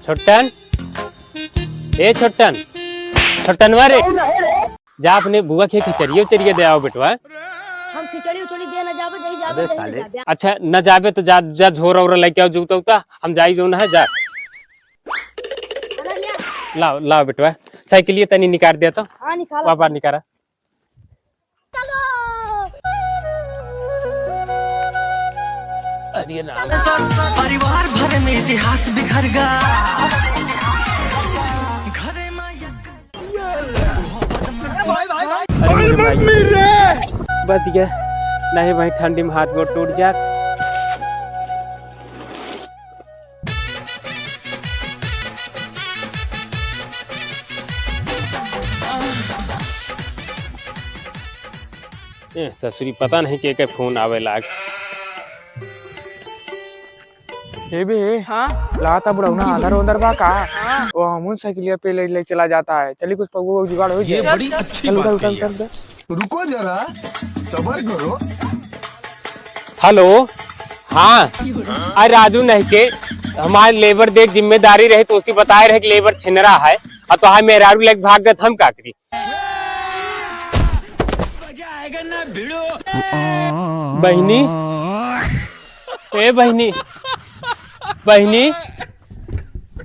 छोटन, ए छोटन, छोटनवा रे, जा अपने बुआ के खिचड़िए उचड़िए दे आओ बेटवा। हम खिचड़ी उचड़ी दे ना जाबे नहीं जाबे नहीं जाबे। अच्छा न जाबे तो जा जा झोरा और लेके आओ जुगता उता हम जाई जो ना है जा। लाओ लाओ बेटवा साइकिलिए तनी निकाल दिया तो। हां निकाल पापा निकाला। चलो अरे राम परिवार भर में इतिहास बिखर गया। बच गया नहीं भाई ठंडी में हाथ गोड़ टूट जात। ससुरी पता नहीं के फोन आवे लाग। ये भी हाँ लाता बुढ़ाना अंदर अंदर बा का वो हमून साइकिलिया पे ले चला जाता है। चलिए कुछ पगो जुगाड़ हो ये बड़ी अच्छी बात है। रुको जरा सबर करो। हेलो हाँ अरे राजू नहीं के हमारे लेबर देख जिम्मेदारी रहे तो उसी बताए रहे कि लेबर छिन रहा है और तो हाँ मेरा लेके भाग गए हम का करी। बहनी ए बहनी बहनी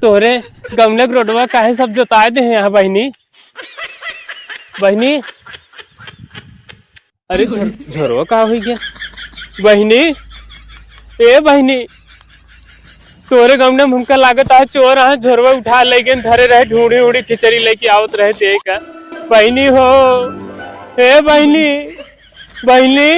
तोरे गमलक रोडवा काहे सब जोताए दे यहाँ बहनी बहनी अरे झोरवा कहा हुई गया बहनी ए बहनी तोरे गमले में हमका लागत है चोर है झोरवा उठा ले गए धरे रहे ढूंढी उड़ी खिचड़ी लेके आवत रहे देख बहनी हो ए बहनी बहनी